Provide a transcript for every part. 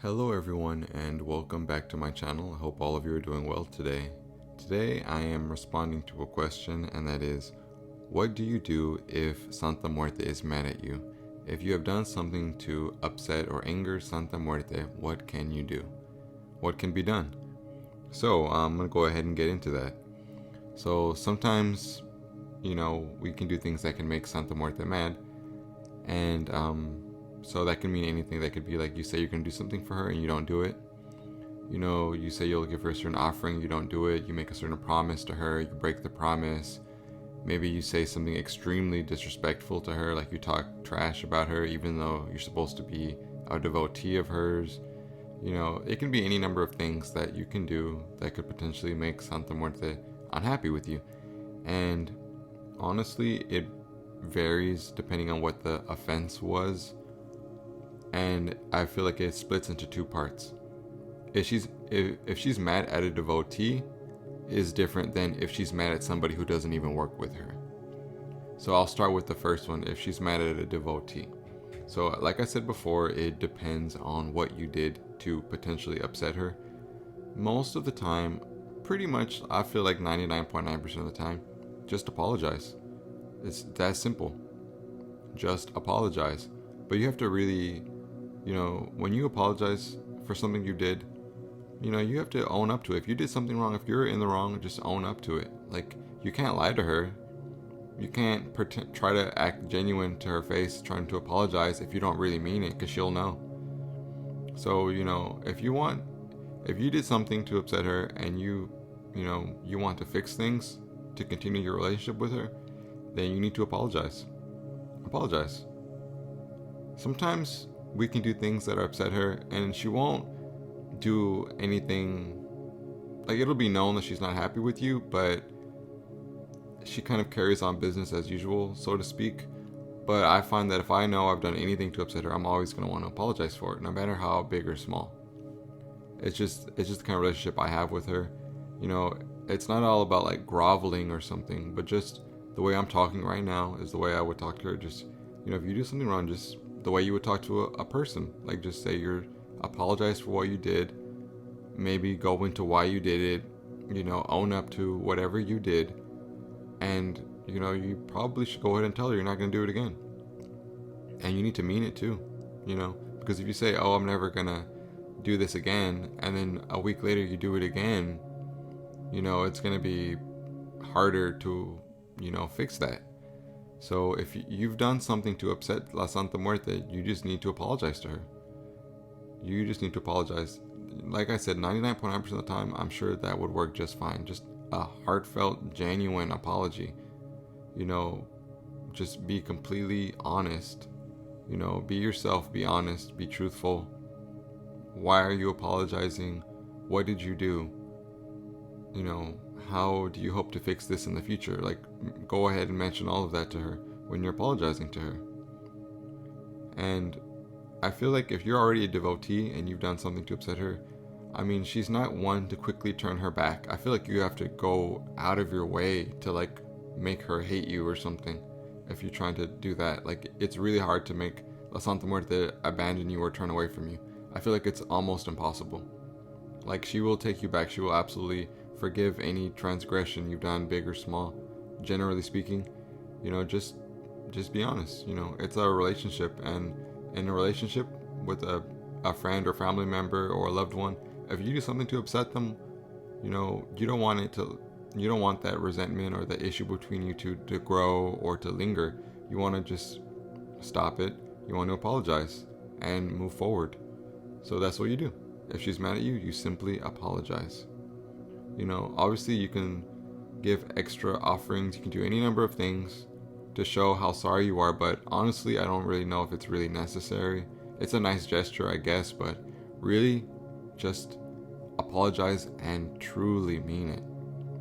Hello everyone and welcome back to my channel. I hope all of you are doing well today. Today I am responding to a question, and that is, what do you do if Santa Muerte is mad at you? If you have done something to upset or anger Santa Muerte, what can you do? What can be done? So I'm going to go ahead and get into that. So sometimes, we can do things that can make Santa Muerte mad, and so that can mean anything. That could be like you say you're going to do something for her and you don't do it. You say you'll give her a certain offering, you don't do it. You make a certain promise to her, you break the promise. Maybe you say something extremely disrespectful to her, like you talk trash about her even though you're supposed to be a devotee of hers. It can be any number of things that you can do that could potentially make Santa Muerte unhappy with you. And honestly, it varies depending on what the offense was. And I feel like it splits into two parts. If she's mad at a devotee, is different than if she's mad at somebody who doesn't even work with her. So I'll start with the first one, if she's mad at a devotee. So like I said before, it depends on what you did to potentially upset her. Most of the time, pretty much, I feel like 99.9% of the time, just apologize. It's that simple. Just apologize. But you have to really, when you apologize for something you did, you have to own up to it. If you did something wrong, if you're in the wrong, just own up to it. Like, you can't lie to her. You can't try to act genuine to her face trying to apologize if you don't really mean it, because she'll know. So, if you did something to upset her and you want to fix things to continue your relationship with her, then you need to apologize. Apologize. Sometimes we can do things that upset her and she won't do anything, like it'll be known that she's not happy with you, but she kind of carries on business as usual, so to speak. But I find that if I know I've done anything to upset her, I'm always going to want to apologize for it, no matter how big or small. It's just the kind of relationship I have with her. It's not all about like groveling or something, but just the way I'm talking right now is the way I would talk to her. Just, if you do something wrong, just the way you would talk to a person. Like, just say apologize for what you did. Maybe go into why you did it. Own up to whatever you did. And, you probably should go ahead and tell her you're not going to do it again. And you need to mean it too, because if you say, oh, I'm never going to do this again, and then a week later you do it again, it's going to be harder to, fix that. So if you've done something to upset La Santa Muerte, you just need to apologize to her. You just need to apologize. Like I said, 99.9% of the time, I'm sure that would work just fine. Just a heartfelt, genuine apology. Just be completely honest. Be yourself, be honest, be truthful. Why are you apologizing? What did you do? How do you hope to fix this in the future? Like, go ahead and mention all of that to her when you're apologizing to her. And I feel like if you're already a devotee and you've done something to upset her, she's not one to quickly turn her back. I feel like you have to go out of your way to like make her hate you or something. If you're trying to do that, like, it's really hard to make La Santa Muerte abandon you or turn away from you. I feel like it's almost impossible. Like, she will take you back. She will absolutely forgive any transgression you've done, big or small. Generally speaking, just be honest. It's a relationship, and in a relationship with a friend or family member or a loved one, if you do something to upset them, you don't want that resentment or the issue between you two to grow or to linger. You want to just stop it. You want to apologize and move forward. So that's what you do. If she's mad at you, you simply apologize. Obviously you can give extra offerings. You can do any number of things to show how sorry you are, but honestly, I don't really know if it's really necessary. It's a nice gesture, I guess, but really, just apologize and truly mean it.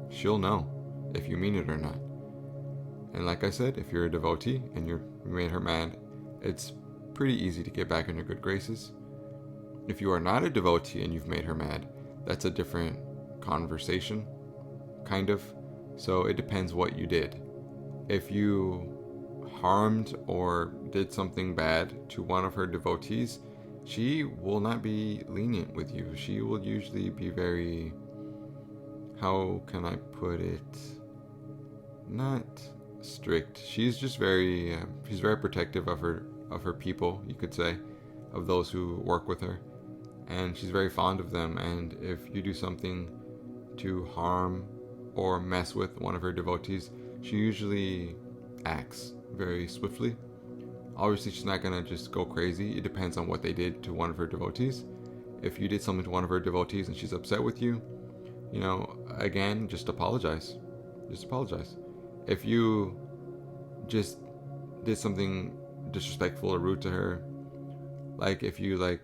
She'll know if you mean it or not. And like I said, if you're a devotee and you made her mad, it's pretty easy to get back in her good graces. If you are not a devotee and you've made her mad, that's a different conversation, kind of. So it depends what you did. If you harmed or did something bad to one of her devotees, she will not be lenient with you. She will usually be very, how can I put it, not strict. She's just very she's very protective of her people, you could say, of those who work with her, and she's very fond of them. And if you do something to harm or mess with one of her devotees, she usually acts very swiftly. Obviously, she's not gonna just go crazy. It depends on what they did to one of her devotees. If you did something to one of her devotees and she's upset with you, again, just apologize. Just apologize. If you just did something disrespectful or rude to her, like if you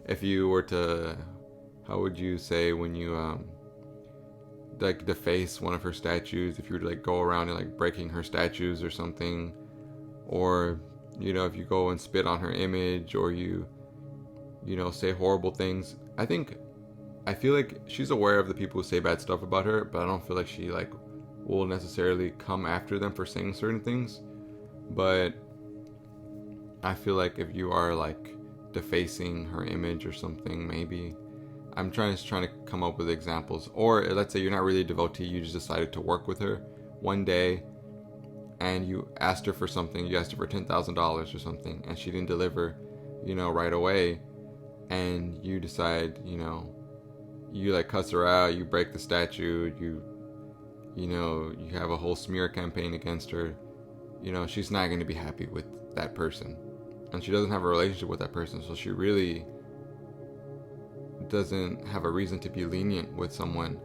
if you were to, how would you say, when you deface one of her statues, if you were to go around and breaking her statues or something, or if you go and spit on her image, or you say horrible things, I feel like she's aware of the people who say bad stuff about her, but I don't feel like she will necessarily come after them for saying certain things. But I feel like if you are defacing her image or something, maybe I'm trying to come up with examples. Or let's say you're not really a devotee, you just decided to work with her one day, and you asked her for something. You asked her for $10,000 or something, and she didn't deliver, right away. And you decide, you cuss her out, you break the statue, you have a whole smear campaign against her. She's not going to be happy with that person, and she doesn't have a relationship with that person, so she really doesn't have a reason to be lenient with someone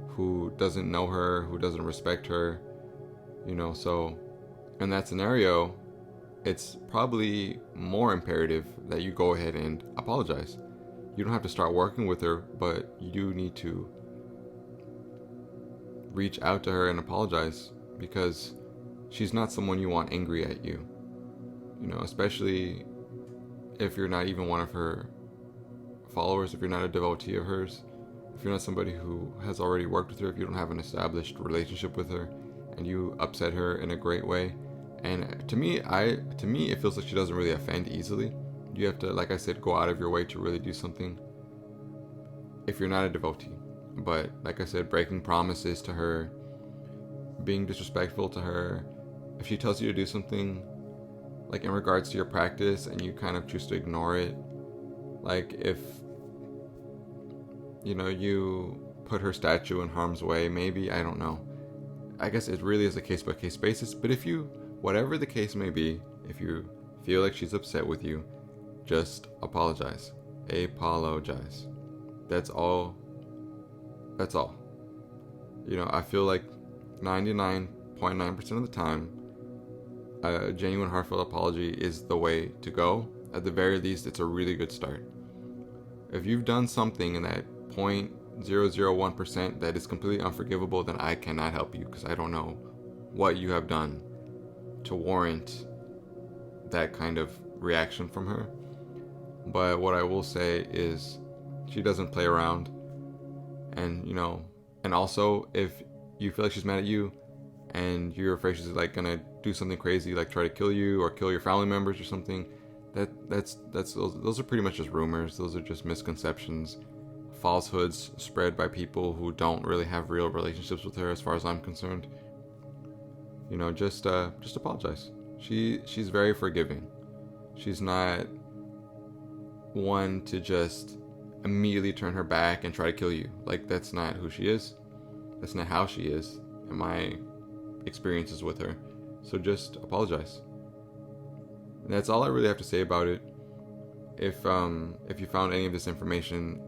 who doesn't know her, who doesn't respect her. So in that scenario, it's probably more imperative that you go ahead and apologize. You don't have to start working with her, but you do need to reach out to her and apologize, because she's not someone you want angry at you. Especially if you're not even one of her followers, if you're not a devotee of hers, if you're not somebody who has already worked with her, if you don't have an established relationship with her, and you upset her in a great way. And to me, it feels like she doesn't really offend easily. You have to, like I said, go out of your way to really do something if you're not a devotee. But like I said, breaking promises to her, being disrespectful to her, if she tells you to do something in regards to your practice and you kind of choose to ignore it, if you put her statue in harm's way, maybe, I don't know, I guess it really is a case-by-case basis. But if you, whatever the case may be, if you feel like she's upset with you, just apologize. Apologize. That's all. I feel like 99.9% of the time, a genuine heartfelt apology is the way to go. At the very least, it's a really good start. If you've done something in that 0.001% that is completely unforgivable, then I cannot help you, because I don't know what you have done to warrant that kind of reaction from her. But what I will say is, she doesn't play around. And and also, if you feel like she's mad at you and you're afraid she's gonna do something crazy, try to kill you or kill your family members or something, those are pretty much just rumors. Those are just misconceptions, falsehoods spread by people who don't really have real relationships with her, as far as I'm concerned. Just apologize. She's very forgiving. She's not one to just immediately turn her back and try to kill you. That's not who she is. That's not how she is in my experiences with her. So just apologize. And that's all I really have to say about it. If you found any of this information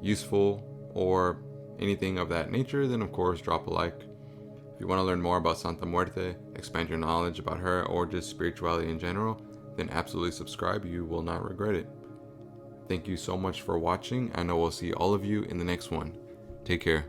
useful or anything of that nature, then of course drop a like. If you want to learn more about Santa Muerte, expand your knowledge about her, or just spirituality in general, then absolutely subscribe. You will not regret it. Thank you so much for watching, and I will see all of you in the next one. Take care.